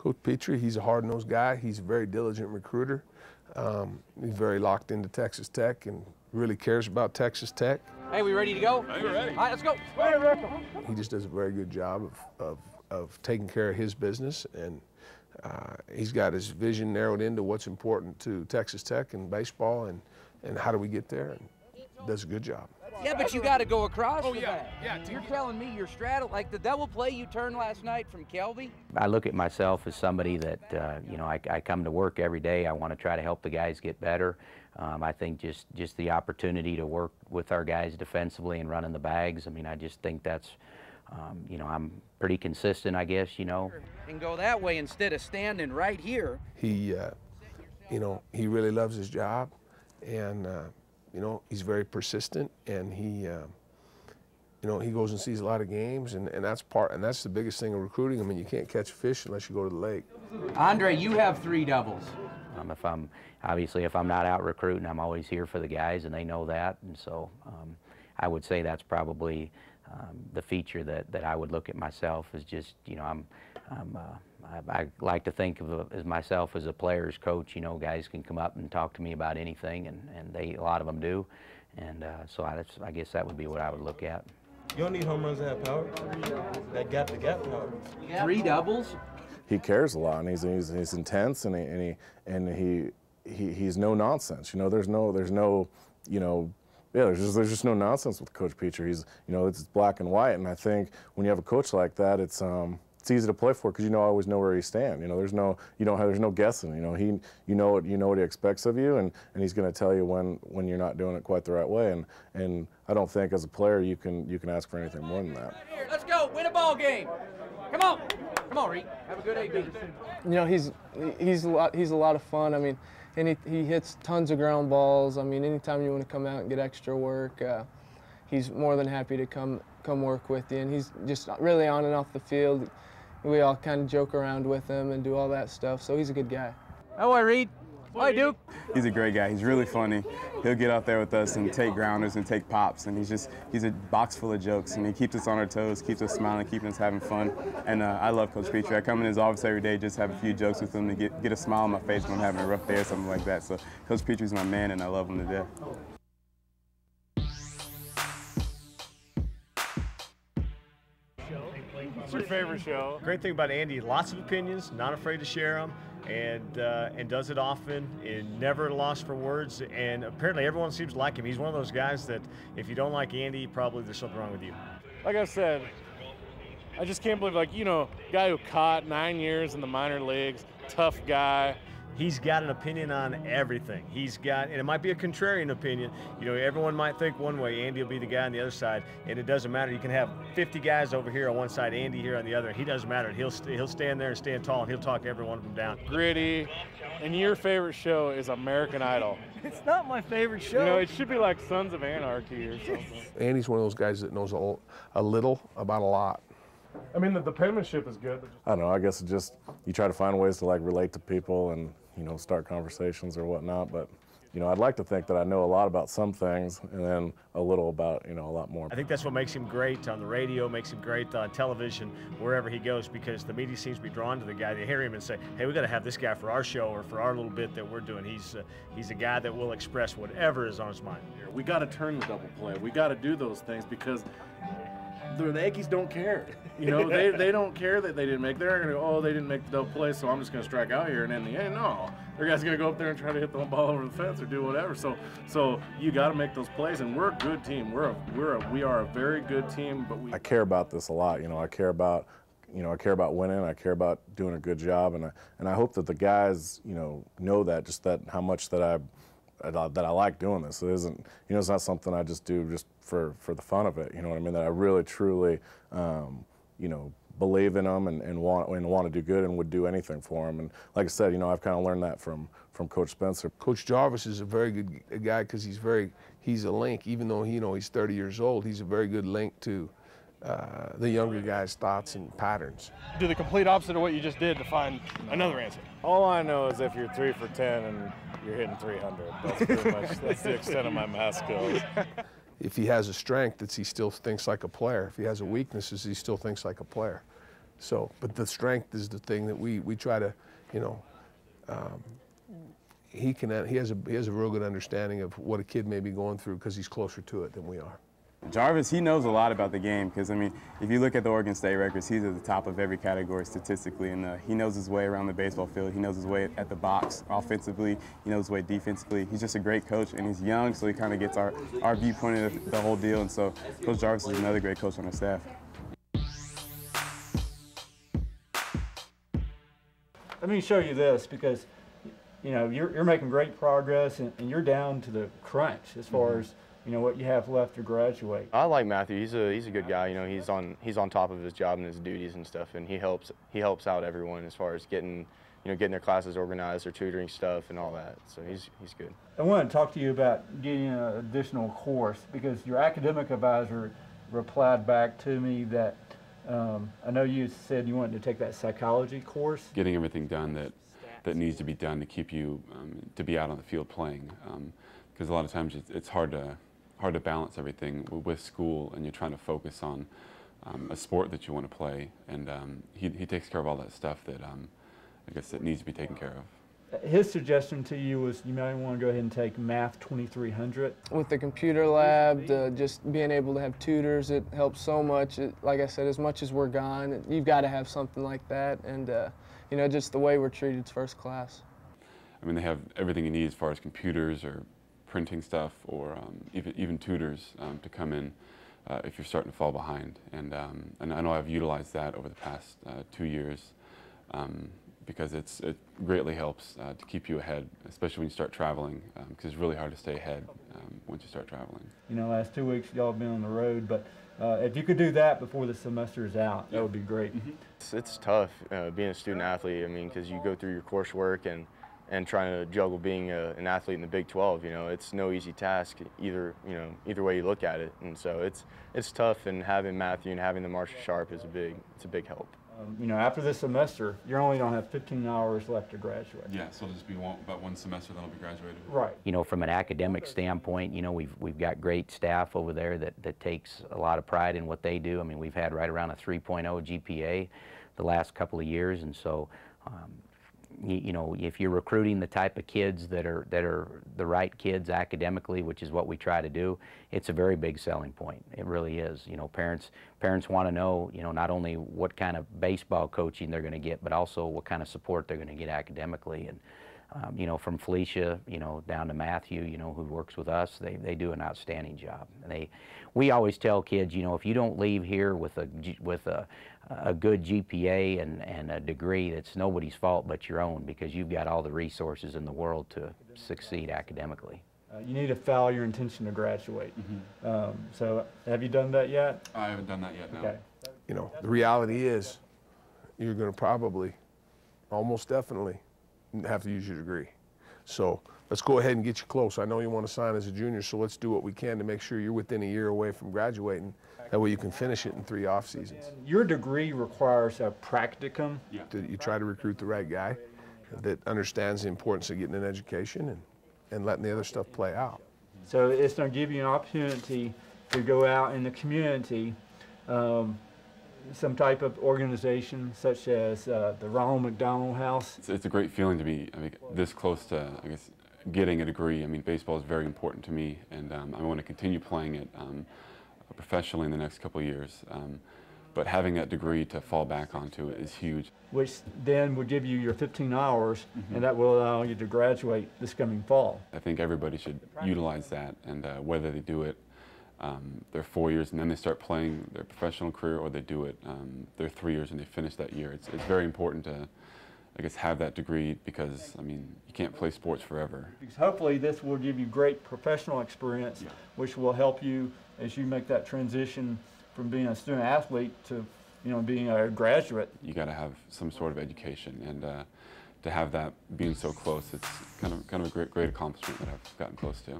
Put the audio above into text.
Coach Petrie, he's a hard-nosed guy. He's a very diligent recruiter. He's very locked into Texas Tech and really cares about Texas Tech. Hey, we ready to go? Hey, we're ready. All right, let's go. He just does a very good job of taking care of his business, and he's got his vision narrowed into what's important to Texas Tech and baseball and how do we get there, and does a good job. Yeah, but you got to go across Oh, the yeah. bat. Yeah, You're telling me you're straddled, like the double play you turned last night from Kelby? I look at myself as somebody that, you know, I come to work every day. I want to try to help the guys get better. I think just the opportunity to work with our guys defensively and running the bags, I mean, I just think that's, you know, I'm pretty consistent, I guess, you know. And go that way instead of standing right here. He, you know, he really loves his job, and you know, he's very persistent, and he, you know, he goes and sees a lot of games, and that's the biggest thing in recruiting. I mean, you can't catch fish unless you go to the lake. Andre, you have 3 doubles. Obviously, if I'm not out recruiting, I'm always here for the guys, and they know that, and so I would say that's probably the feature that I would look at myself as just, you know, I like to think of as myself as a player's coach. You know, guys can come up and talk to me about anything, and a lot of them do, and so I guess that would be what I would look at. You don't need home runs to have power. That gap-to-gap power. 3 doubles? He cares a lot, and he's intense, and he's no nonsense. You know, there's no, you know. Yeah, there's just no nonsense with Coach Petrie. He's, you know, it's black and white, and I think when you have a coach like that, it's easy to play for because you always know where you stand. You know, there's no guessing. You know, you know what he expects of you, and he's going to tell you when you're not doing it quite the right way. And I don't think as a player you can ask for anything more than that. Let's go, win a ball game. Come on, Reed. Have a good AB. You know, he's a lot of fun. I mean. And he hits tons of ground balls. I mean, anytime you want to come out and get extra work, he's more than happy to come work with you. And he's just really on and off the field. We all kind of joke around with him and do all that stuff. So he's a good guy. How are you, Reed? Hi, Duke. He's a great guy. He's really funny. He'll get out there with us and take grounders and take pops, and he's a box full of jokes, and he keeps us on our toes, keeps us smiling, keeping us having fun. And I love Coach Petrie. I come in his office every day, just have a few jokes with him to get a smile on my face when I'm having a rough day or something like that. So Coach Petrie's my man, and I love him to death. What's your favorite show? Great thing about Andy, lots of opinions, not afraid to share them, and does it often, and never lost for words, and apparently everyone seems to like him. He's one of those guys that if you don't like Andy, probably there's something wrong with you. Like I said, I just can't believe, like, you know, guy who caught 9 years in the minor leagues, tough guy. He's got an opinion on everything. And it might be a contrarian opinion. You know, everyone might think one way, Andy will be the guy on the other side, and it doesn't matter. You can have 50 guys over here on one side, Andy here on the other. He doesn't matter. He'll stand there and stand tall, and he'll talk every one of them down. Gritty. And your favorite show is American Idol. It's not my favorite show. You know, it should be like Sons of Anarchy or something. Andy's one of those guys that knows a little about a lot. I mean, the penmanship is good. I don't know, I guess you try to find ways to like relate to people and, you know, start conversations or whatnot, but, you know, I'd like to think that I know a lot about some things and then a little about, you know, a lot more. I think that's what makes him great on the radio, makes him great on television, wherever he goes, because the media seems to be drawn to the guy. They hear him and say, hey, we got to have this guy for our show or for our little bit that we're doing. He's a guy that will express whatever is on his mind. We got to turn the double play. We got to do those things because the Yankees don't care. You know, they don't care that they didn't make. They're going to go, oh, they didn't make the double play, so I'm just going to strike out here. And in the end, no. Their guy's going to go up there and try to hit the ball over the fence or do whatever. So you got to make those plays, and we're a good team. We are a very good team. But I care about this a lot. You know, I care about winning. I care about doing a good job, and I hope that the guys, you know that just that how much that I like doing this. It isn't, you know, it's not something I just do just for the fun of it. You know what I mean? That I really truly, you know, believe in them and want to do good and would do anything for them. And like I said, you know, I've kind of learned that from Coach Spencer. Coach Jarvis is a very good guy because he's a link. Even though he's 30 years old, he's a very good link to the younger guys' thoughts and patterns. Do the complete opposite of what you just did to find another answer. All I know is if you're 3 for 10 and you're hitting 300, that's pretty much that's the extent of my math skills. If he has a strength, he still thinks like a player. If he has a weakness, he still thinks like a player. So, but the strength is the thing that we try to, you know, he has a real good understanding of what a kid may be going through because he's closer to it than we are. Jarvis, he knows a lot about the game because, I mean, if you look at the Oregon State records, he's at the top of every category statistically, and he knows his way around the baseball field. He knows his way at the box offensively. He knows his way defensively. He's just a great coach, and he's young, so he kind of gets our viewpoint of the whole deal, and so Coach Jarvis is another great coach on our staff. Let me show you this because, you know, you're making great progress, and you're down to the crunch as far as, you know, what you have left to graduate. I like Matthew. He's a good guy. You know, he's on top of his job and his duties and stuff, and he helps out everyone as far as getting their classes organized, their tutoring stuff, and all that. So he's good. I want to talk to you about getting an additional course because your academic advisor replied back to me that I know you said you wanted to take that psychology course. Getting everything done that needs to be done to keep you to be out on the field playing, because a lot of times it's hard to balance everything with school, and you're trying to focus on a sport that you want to play, and he takes care of all that stuff that I guess that needs to be taken care of. His suggestion to you was you might want to go ahead and take Math 2300. With the computer lab, just being able to have tutors, it helps so much. Like I said, as much as we're gone, you've got to have something like that, and you know, just the way we're treated is first class. I mean, they have everything you need as far as computers or printing stuff, or even tutors to come in if you're starting to fall behind. And I know I've utilized that over the past 2 years because it greatly helps to keep you ahead, especially when you start traveling, because it's really hard to stay ahead once you start traveling. You know, last 2 weeks y'all have been on the road, but if you could do that before the semester is out, that would be great. It's tough being a student athlete. I mean, because you go through your coursework and trying to juggle being an athlete in the Big 12, you know, it's no easy task either way you look at it, and so it's tough. And having Matthew and having the Marshall Sharp is a big help. You know, after this semester, you're only going to have 15 hours left to graduate. Yeah, so it'll just be about one semester, then I'll be graduated. Right. You know, from an academic standpoint, you know, we've got great staff over there that takes a lot of pride in what they do. I mean, we've had right around a 3.0 GPA the last couple of years, and so you know, if you're recruiting the type of kids that are the right kids academically, which is what we try to do, it's a very big selling point. It really is. You know, parents want to know, you know, not only what kind of baseball coaching they're going to get, but also what kind of support they're going to get academically. And you know, from Felicia, you know, down to Matthew, you know, who works with us, they do an outstanding job. And we always tell kids, you know, if you don't leave here with a good GPA and a degree, it's nobody's fault but your own, because you've got all the resources in the world to succeed academically. You need to follow your intention to graduate. So have you done that yet? I haven't done that yet, no. Okay. You know, the reality is you're going to probably, almost definitely, have to use your degree. So let's go ahead and get you close. I know you want to sign as a junior, so let's do what we can to make sure you're within a year away from graduating. That way you can finish it in 3 off seasons. Your degree requires a practicum. Yeah. You try to recruit the right guy that understands the importance of getting an education and letting the other stuff play out. So it's going to give you an opportunity to go out in the community, some type of organization such as the Ronald McDonald House. It's a great feeling to be this close to, I guess, getting a degree. I mean, baseball is very important to me, and I want to continue playing it professionally in the next couple of years. But having that degree to fall back onto is huge. Which then would give you your 15 hours, and that will allow you to graduate this coming fall. I think everybody should utilize that, and whether they do it their 4 years and then they start playing their professional career, or they do it their 3 years and they finish that year. It's very important to, I guess, have that degree, because, I mean, you can't play sports forever. Because hopefully this will give you great professional experience, which will help you as you make that transition from being a student athlete to, you know, being a graduate. You got to have some sort of education, and to have that being so close, it's kind of a great accomplishment that I've gotten close to.